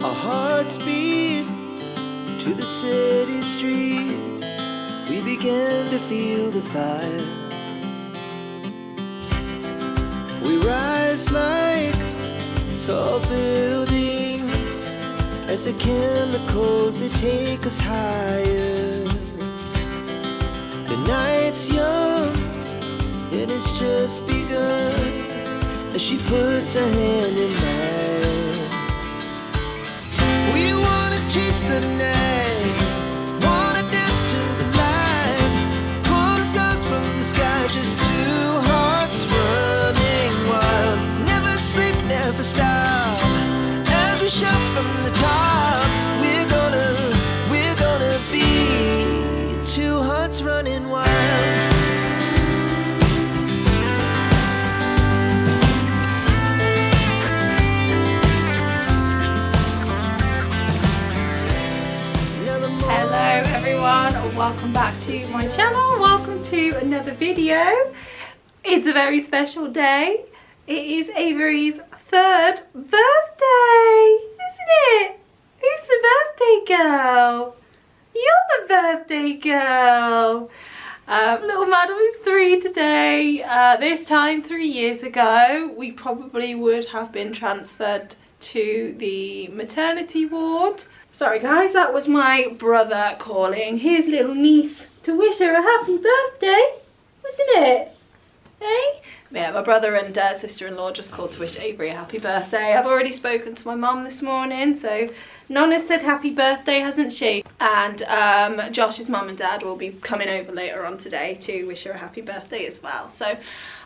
Our hearts beat to the city streets. We began to feel the fire. We rise like tall buildings as the chemicals, they take us higher. The night's young, it has just begun as she puts her hand in mine. We wanna chase the night, wanna dance to the light, pull the stars from the sky, just two hearts running wild. Never sleep, never stop, as we shout from the top. We're gonna be two hearts running wild. Hello everyone, welcome back to my channel. Welcome to another video. It's a very special day. It is Avery's 3rd birthday, isn't it? Who's the birthday girl? You're the birthday girl. Little madam is 3 today. This time 3 years ago we probably would have been transferred to the maternity ward. Sorry guys, that was my brother calling his little niece to wish her a happy birthday, wasn't it? Hey? Yeah, my brother and sister-in-law just called to wish Avery a happy birthday. I've already spoken to my mum this morning, so Nonna said happy birthday, hasn't she? And Josh's mum and dad will be coming over later on today to wish her a happy birthday as well. So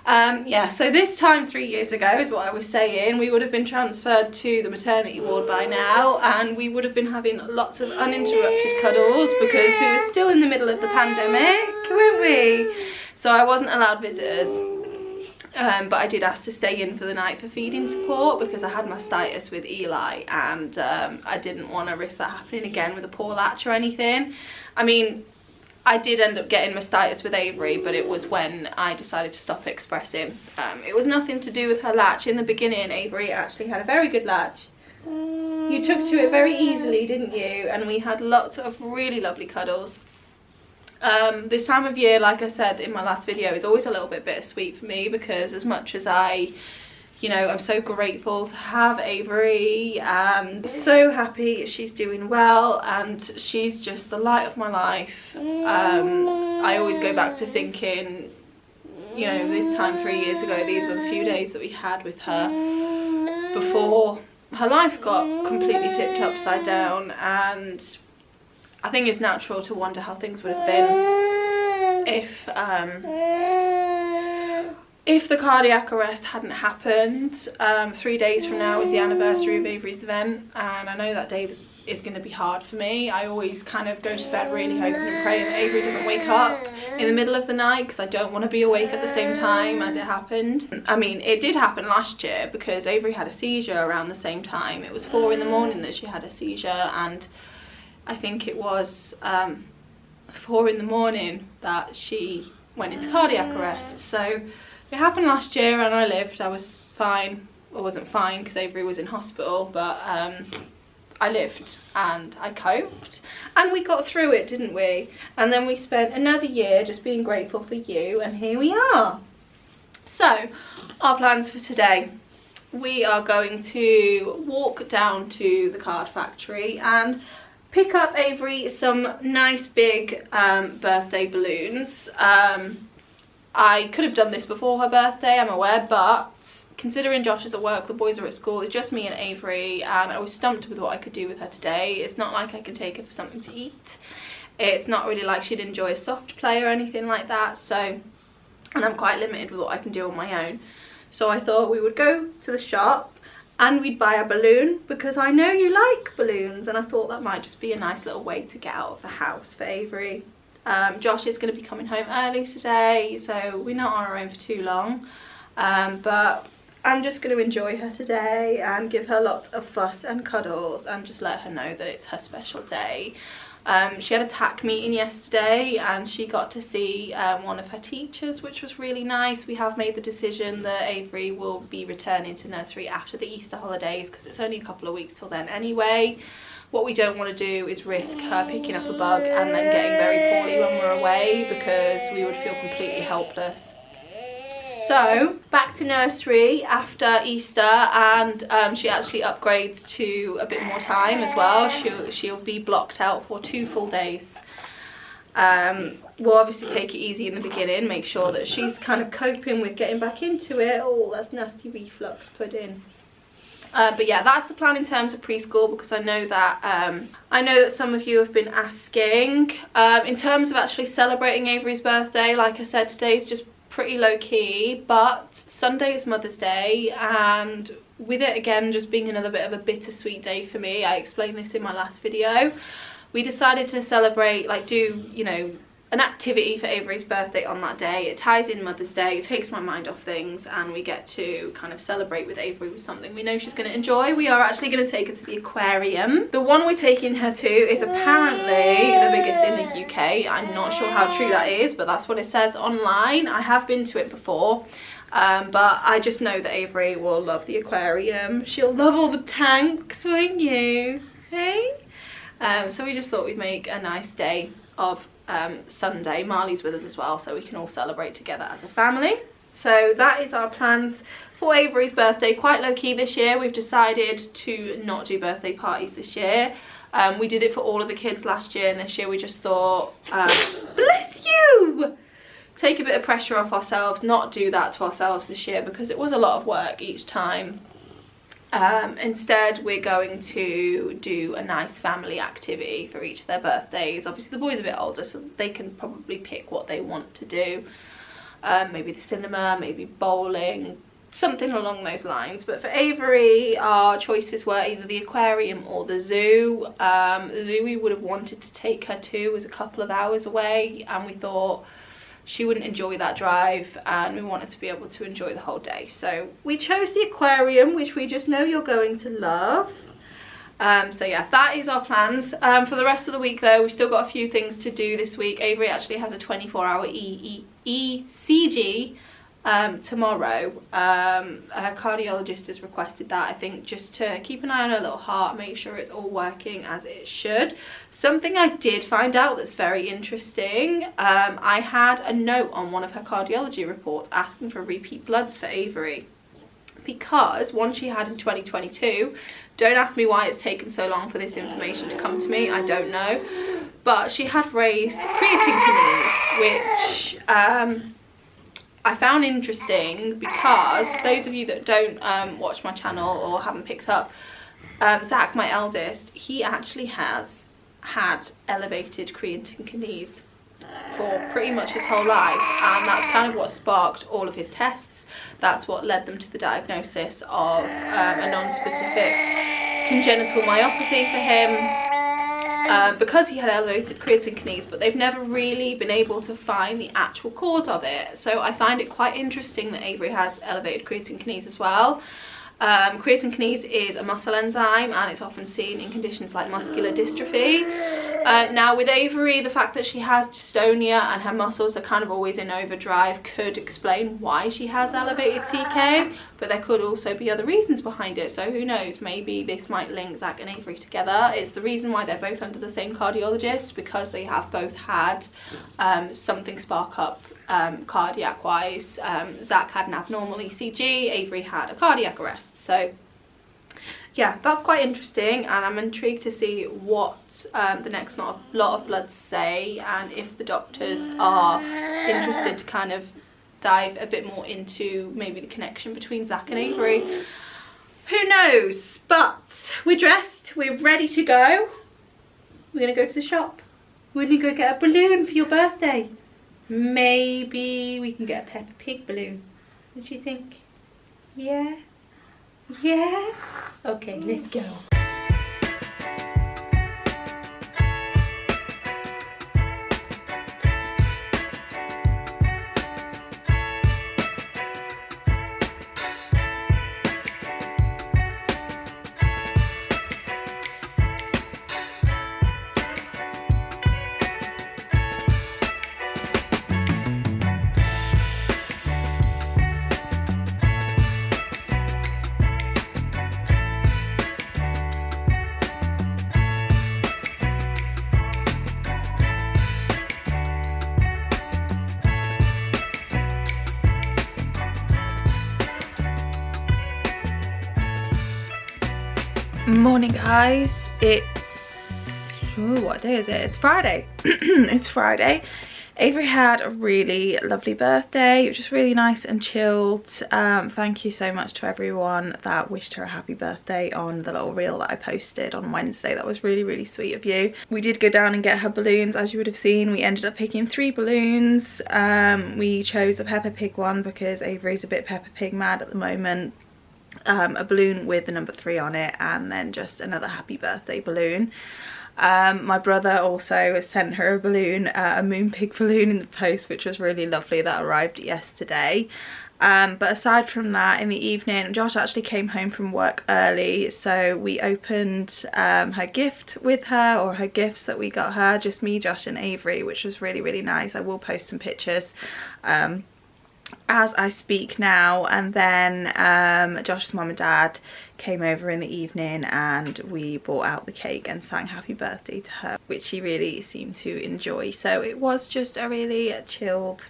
yeah, so this time 3 years ago is what I was saying. We would have been transferred to the maternity ward by now, and we would have been having lots of uninterrupted cuddles because we were still in the middle of the pandemic, weren't we? So I wasn't allowed visitors. But I did ask to stay in for the night for feeding support because I had mastitis with Eli, and I didn't want to risk that happening again with a poor latch or anything. I mean, I did end up getting mastitis with Avery, but it was when I decided to stop expressing. It was nothing to do with her latch. In the beginning, Avery actually had a very good latch. You took to it very easily, didn't you? And we had lots of really lovely cuddles. This time of year, like I said in my last video, is always a little bit bittersweet for me because as much as I'm so grateful to have Avery and so happy she's doing well and she's just the light of my life. I always go back to thinking, you know, this time 3 years ago, these were the few days that we had with her before her life got completely tipped upside down, and I think it's natural to wonder how things would have been if the cardiac arrest hadn't happened. 3 days from now is the anniversary of Avery's event, and I know that day is going to be hard for me. I always kind of go to bed really hoping and praying that Avery doesn't wake up in the middle of the night because I don't want to be awake at the same time as it happened. I mean, it did happen last year because Avery had a seizure around the same time. It was 4 in the morning that she had a seizure, and I think it was 4 in the morning that she went into cardiac arrest. So it happened last year and I lived. I was fine. I wasn't fine because Avery was in hospital, but I lived and I coped and we got through it, didn't we? And then we spent another year just being grateful for you, and here we are. So our plans for today: we are going to walk down to the card factory and pick up Avery some nice big birthday balloons. I could have done this before her birthday, I'm aware, but considering Josh is at work, the boys are at school, it's just me and Avery, and I was stumped with what I could do with her today. It's not like I can take her for something to eat. It's not really like she'd enjoy a soft play or anything like that, so, and I'm quite limited with what I can do on my own. So I thought we would go to the shop and we'd buy a balloon because I know you like balloons, and I thought that might just be a nice little way to get out of the house for Avery. Josh is going to be coming home early today, so we're not on our own for too long, but I'm just going to enjoy her today and give her lots of fuss and cuddles and just let her know that it's her special day. She had a TAC meeting yesterday and she got to see one of her teachers, which was really nice. We have made the decision that Avery will be returning to nursery after the Easter holidays because it's only a couple of weeks till then anyway. What we don't want to do is risk her picking up a bug and then getting very poorly when we're away, because we would feel completely helpless. So back to nursery after Easter, and she actually upgrades to a bit more time as well. She'll be blocked out for 2 full days. We'll obviously take it easy in the beginning, make sure that she's kind of coping with getting back into it. Oh, that's nasty reflux pudding. But yeah, that's the plan in terms of preschool, because I know that some of you have been asking. In terms of actually celebrating Avery's birthday, like I said, today's just pretty low key, but Sunday is Mother's Day, and with it again just being another bit of a bittersweet day for me, I explained this in my last video, we decided to celebrate, like do, you know, an activity for Avery's birthday on that day. It ties in Mother's Day, it takes my mind off things, and we get to kind of celebrate with Avery with something we know she's going to enjoy. We are actually going to take her to the aquarium. The one we're taking her to is apparently the biggest in the UK. I'm not sure how true that is, but that's what it says online. I have been to it before, but I just know that Avery will love the aquarium. She'll love all the tanks, won't you? Hey? So we just thought we'd make a nice day of Sunday. Marley's with us as well, so we can all celebrate together as a family. So that is our plans for Avery's birthday. Quite low-key this year. We've decided to not do birthday parties this year. We did it for all of the kids last year, and this year we just thought, bless you! Take a bit of pressure off ourselves, not do that to ourselves this year, because it was a lot of work each time. Instead, we're going to do a nice family activity for each of their birthdays. Obviously the boys are a bit older, so they can probably pick what they want to do. Maybe the cinema, maybe bowling, something along those lines. But for Avery, our choices were either the aquarium or the zoo. The zoo we would have wanted to take her to was a couple of hours away, and we thought she wouldn't enjoy that drive, and we wanted to be able to enjoy the whole day. So we chose the aquarium, which we just know you're going to love. So yeah, that is our plans. For the rest of the week though, we've still got a few things to do this week. Avery actually has a 24-hour ECG tomorrow. Her cardiologist has requested that, I think, just to keep an eye on her little heart, make sure it's all working as it should. Something I did find out that's very interesting, I had a note on one of her cardiology reports asking for repeat bloods for Avery, because one she had in 2022, don't ask me why it's taken so long for this information to come to me, I don't know, but she had raised creatine kinase, which I found interesting, because for those of you that don't watch my channel or haven't picked up, Zach, my eldest, he actually has had elevated creatine kinase for pretty much his whole life, and that's kind of what sparked all of his tests. That's what led them to the diagnosis of a non-specific congenital myopathy for him, because he had elevated creatine kinase, but they've never really been able to find the actual cause of it. So I find it quite interesting that Avery has elevated creatine kinase as well. Creatine kinase is a muscle enzyme, and it's often seen in conditions like muscular dystrophy. Now with Avery, the fact that she has dystonia and her muscles are kind of always in overdrive could explain why she has elevated CK, but there could also be other reasons behind it. So who knows, maybe this might link Zach and Avery together. It's the reason why they're both under the same cardiologist, because they have both had something spark up cardiac wise. Zach had an abnormal ECG, Avery had a cardiac arrest. So yeah, that's quite interesting, and I'm intrigued to see what the next lot of bloods say, and if the doctors are interested to kind of dive a bit more into maybe the connection between Zach and Avery. Who knows? But we're dressed, we're ready to go. We're gonna go to the shop. We're gonna go get a balloon for your birthday. Maybe we can get a Peppa Pig balloon. What do you think? Yeah? Yeah? Okay, let's go. Morning guys, it's what day is it? It's Friday. It's Friday. Avery had a really lovely birthday. It was just really nice and chilled. Thank you so much to everyone that wished her a happy birthday on the little reel that I posted on Wednesday. That was really sweet of you. We did go down and get her balloons, as you would have seen. We ended up picking 3 balloons. We chose a Peppa Pig one because Avery's a bit Peppa Pig mad at the moment. A balloon with the number 3 on it, and then just another happy birthday balloon. My brother also sent her a balloon, a Moonpig balloon in the post, which was really lovely. That arrived yesterday. But aside from that, in the evening, Josh actually came home from work early, so we opened her gift with her, or her gifts that we got her, just me, Josh and Avery, which was really nice. I will post some pictures as I speak now. And then Josh's mum and dad came over in the evening and we brought out the cake and sang happy birthday to her, which she really seemed to enjoy. So it was just a really chilled,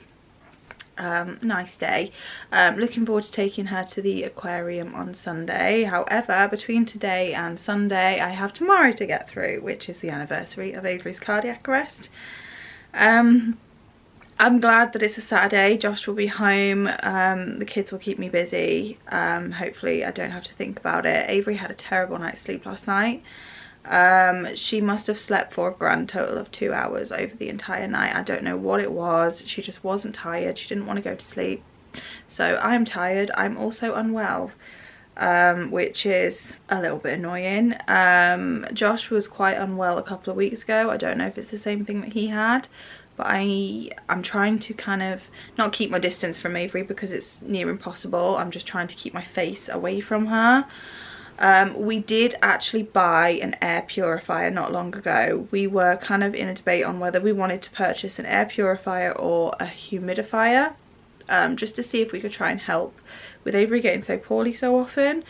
nice day. Looking forward to taking her to the aquarium on Sunday. However, between today and Sunday I have tomorrow to get through, which is the anniversary of Avery's cardiac arrest. I'm glad that it's a Saturday. Josh will be home. The kids will keep me busy. Hopefully I don't have to think about it. Avery had a terrible night's sleep last night. She must have slept for a grand total of 2 hours over the entire night. I don't know what it was. She just wasn't tired. She didn't want to go to sleep. So I'm tired. I'm also unwell, which is a little bit annoying. Josh was quite unwell a couple of weeks ago. I don't know if it's the same thing that he had. But I'm trying to kind of not keep my distance from Avery because it's near impossible. I'm just trying to keep my face away from her. We did actually buy an air purifier not long ago. We were kind of in a debate on whether we wanted to purchase an air purifier or a humidifier, just to see if we could try and help with Avery getting so poorly so often.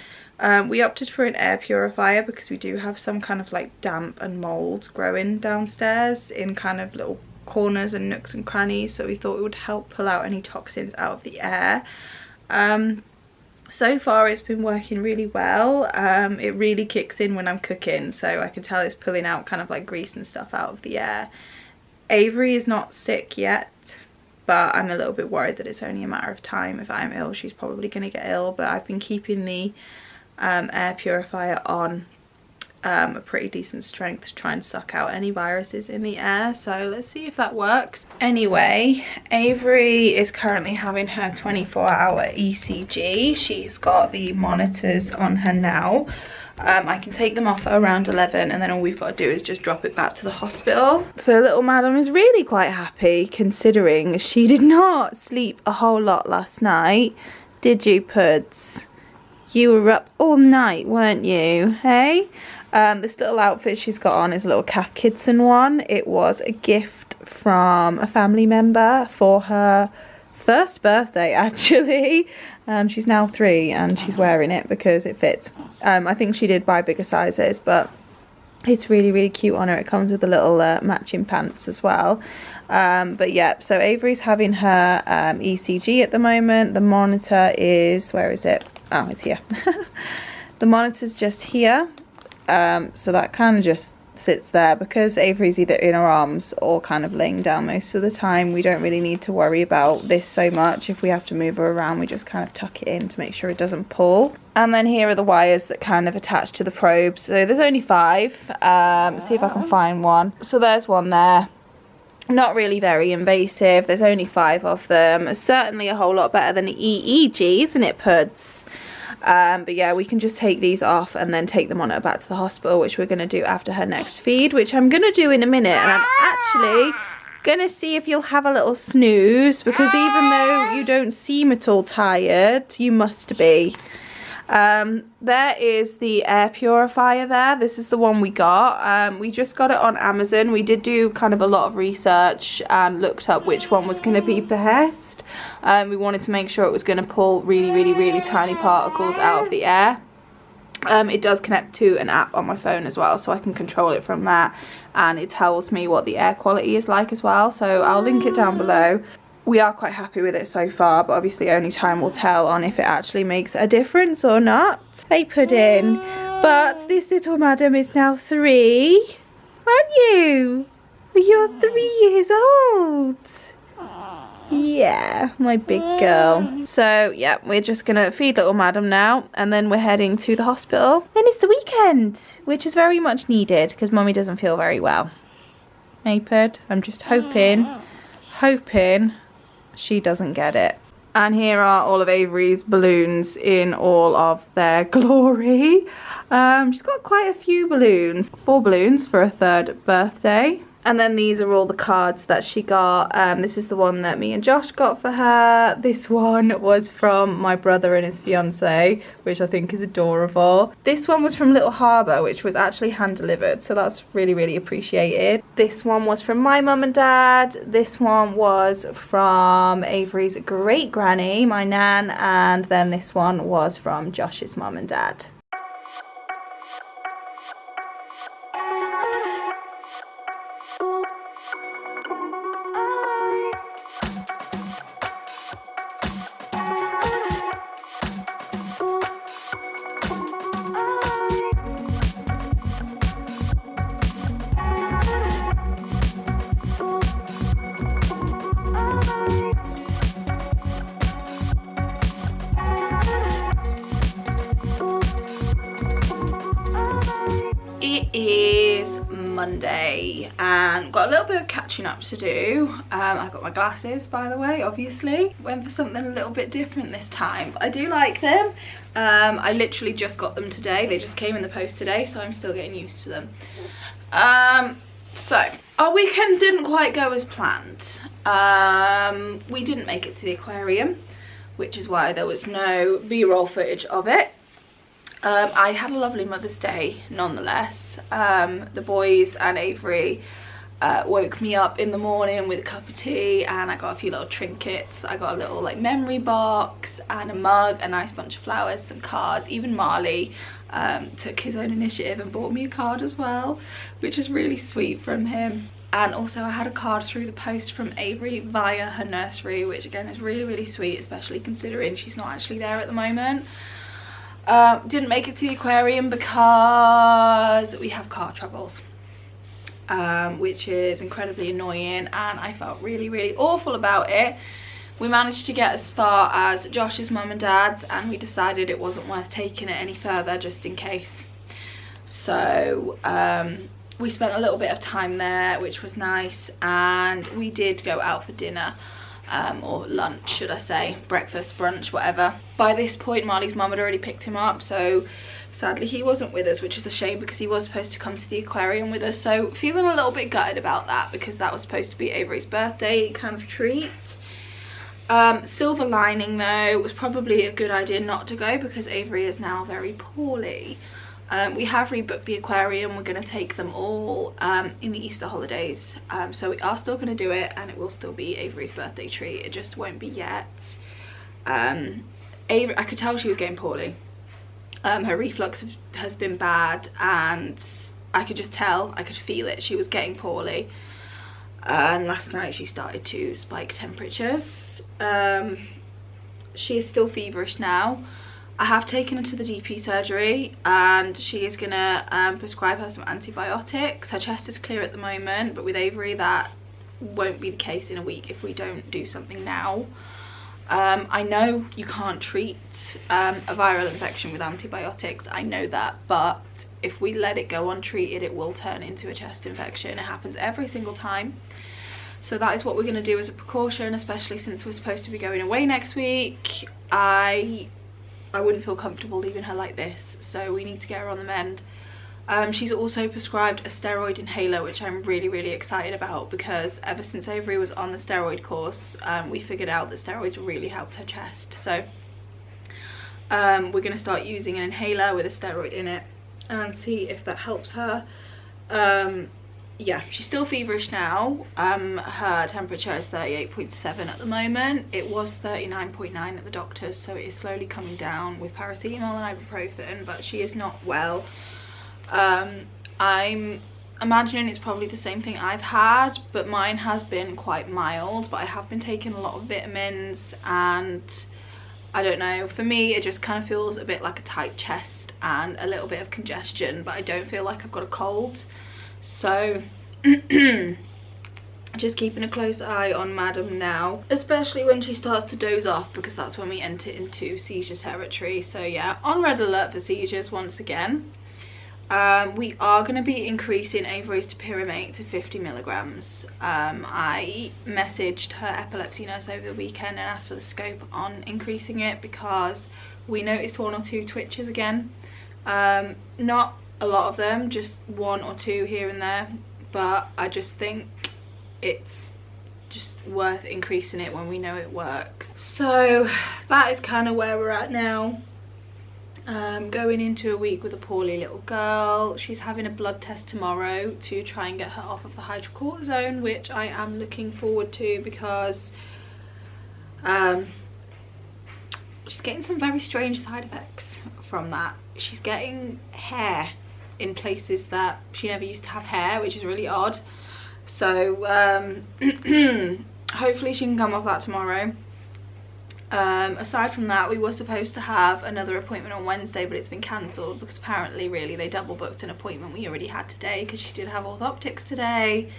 We opted for an air purifier because we do have some kind of like damp and mold growing downstairs in kind of little corners and nooks and crannies, so we thought it would help pull out any toxins out of the air. So far it's been working really well. It really kicks in when I'm cooking, so I can tell it's pulling out kind of like grease and stuff out of the air. Avery is not sick yet, but I'm a little bit worried that it's only a matter of time. If I'm ill, she's probably going to get ill, but I've been keeping the air purifier on a pretty decent strength to try and suck out any viruses in the air, so let's see if that works. Anyway, Avery is currently having her 24-hour ECG. She's got the monitors on her now. I can take them off at around 11, and then all we've got to do is just drop it back to the hospital. So little madam is really quite happy, considering she did not sleep a whole lot last night. Did you, Puds? You were up all night, weren't you? Hey? This little outfit she's got on is a little Kath Kidson one. It was a gift from a family member for her first birthday, actually. She's now 3 and she's wearing it because it fits. I think she did buy bigger sizes, but it's really cute on her. It comes with a little matching pants as well. But yeah, so Avery's having her ECG at the moment. The monitor is, where is it? Oh, it's here. The monitor's just here. So that kind of just sits there because Avery's either in her arms or kind of laying down most of the time. We don't really need to worry about this so much. If we have to move her around, we just kind of tuck it in to make sure it doesn't pull. And then here are the wires that kind of attach to the probes. So there's only 5. See if I can find one. So there's one there. Not really very invasive. There's only 5 of them. Certainly a whole lot better than the EEG, isn't it, Puds? But yeah, we can just take these off and then take the monitor back to the hospital, which we're going to do after her next feed, which I'm going to do in a minute. And I'm actually going to see if you'll have a little snooze, because even though you don't seem at all tired, you must be. There is the air purifier there. This is the one we got. We just got it on Amazon. We did do kind of a lot of research and looked up which one was going to be best. We wanted to make sure it was going to pull really tiny particles out of the air. It does connect to an app on my phone as well, so I can control it from that, and it tells me what the air quality is like as well, so I'll link it down below. We are quite happy with it so far, but obviously only time will tell on if it actually makes a difference or not. Hey Puddin, But this little madam is now 3, aren't you? You're 3 years old. Yeah, my big girl. So yeah, we're just gonna feed little madam now, and then we're heading to the hospital. Then it's the weekend, which is very much needed because mummy doesn't feel very well. Hey Pud, I'm just hoping she doesn't get it. And here are all of Avery's balloons in all of their glory. She's got quite a few balloons. 4 balloons for her 3rd birthday. And then these are all the cards that she got. This is the one that me and Josh got for her. This one was from my brother and his fiance, which I think is adorable. This one was from Little Harbour, which was actually hand delivered, so that's really, really appreciated. This one was from my mum and dad. This one was from Avery's great granny, my nan, and then this one was from Josh's mum and dad. It is Monday and got a little bit of catching up to do. I got my glasses, by the way, obviously. Went for something a little bit different this time, but I do like them. I literally just got them today. They just came in the post today, so I'm still getting used to them. So our weekend didn't quite go as planned. We didn't make it to the aquarium, which is why there was no B-roll footage of it. I had a lovely Mother's Day nonetheless. The boys and Avery woke me up in the morning with a cup of tea, and I got a few little trinkets. I got a little like memory box and a mug, a nice bunch of flowers, some cards. Even Marley took his own initiative and bought me a card as well, which is really sweet from him. And also I had a card through the post from Avery via her nursery, which again is really, really sweet, especially considering she's not actually there at the moment. Didn't make it to the aquarium because we have car troubles, which is incredibly annoying, and I felt really, really awful about it. We managed to get as far as Josh's mum and dad's, and we decided it wasn't worth taking it any further just in case. So we spent a little bit of time there, which was nice, and we did go out for dinner. Or lunch, should I say, breakfast, brunch, whatever. By this point Marley's mum had already picked him up, so sadly he wasn't with us, which is a shame because he was supposed to come to the aquarium with us. So feeling a little bit gutted about that because that was supposed to be Avery's birthday kind of treat. Silver lining though, it was probably a good idea not to go because Avery is now very poorly. We have rebooked the aquarium. We're going to take them all in the Easter holidays, so we are still going to do it, and it will still be Avery's birthday treat. It just won't be yet. Avery, I could tell she was getting poorly. Her reflux has been bad, and I could just tell, I could feel it. She was getting poorly, and last night she started to spike temperatures. She is still feverish now. I have taken her to the GP surgery, and she is gonna prescribe her some antibiotics. Her chest is clear at the moment, but with Avery that won't be the case in a week if we don't do something now. I know you can't treat a viral infection with antibiotics, I know that, but if we let it go untreated it will turn into a chest infection. It happens every single time. So that is what we're gonna do as a precaution, especially since we're supposed to be going away next week. I wouldn't feel comfortable leaving her like this, so we need to get her on the mend. She's also prescribed a steroid inhaler, which I'm really, really excited about because ever since Avery was on the steroid course, we figured out that steroids really helped her chest. So we're going to start using an inhaler with a steroid in it and see if that helps her. Yeah, she's still feverish now. Her temperature is 38.7 at the moment. It was 39.9 at the doctor's, so it is slowly coming down with paracetamol and ibuprofen, but she is not well. I'm imagining it's probably the same thing I've had, but mine has been quite mild. But I have been taking a lot of vitamins, and I don't know, for me it just kind of feels a bit like a tight chest, and a little bit of congestion, but I don't feel like I've got a cold. So just keeping a close eye on Madam now, especially when she starts to doze off, because that's when we enter into seizure territory. So yeah, on red alert for seizures once again. We are going to be increasing Avery's topiramate to 50 milligrams. I messaged her epilepsy nurse over the weekend and asked for the scope on increasing it, because we noticed 1 or 2 twitches again. Not a lot of them, just 1 or 2 here and there, but I just think it's just worth increasing it when we know it works. So that is kind of where we're at now. Going into a week with a poorly little girl. She's having a blood test tomorrow to try and get her off of the hydrocortisone, which I am looking forward to, because she's getting some very strange side effects from that. She's getting hair in places that she never used to have hair, which is really odd. So hopefully she can come off that tomorrow. Aside from that, we were supposed to have another appointment on Wednesday, but it's been cancelled because apparently really they double booked an appointment we already had today, because she did have orthoptics today.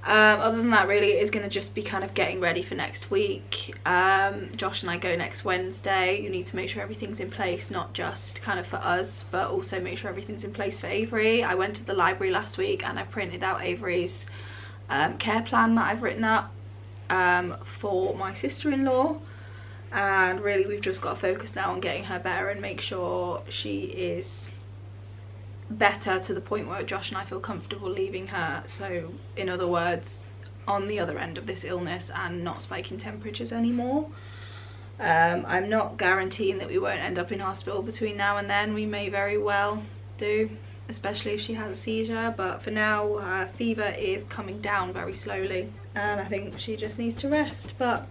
Other than that, really it is going to just be kind of getting ready for next week. Josh and I go next Wednesday. You need to make sure everything's in place, not just kind of for us, but also make sure everything's in place for Avery. I went to the library last week and I printed out Avery's care plan that I've written up for my sister-in-law, and really we've just got to focus now on getting her better and make sure she is better to the point where Josh and I feel comfortable leaving her. So in other words, on the other end of this illness and not spiking temperatures anymore. I'm not guaranteeing that we won't end up in hospital between now and then. We may very well do, especially if she has a seizure, but for now her fever is coming down very slowly and I think she just needs to rest. But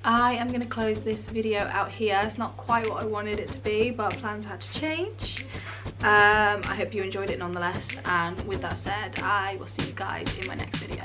I am going to close this video out here. It's not quite what I wanted it to be, but plans had to change. I hope you enjoyed it nonetheless, and with that said, I will see you guys in my next video.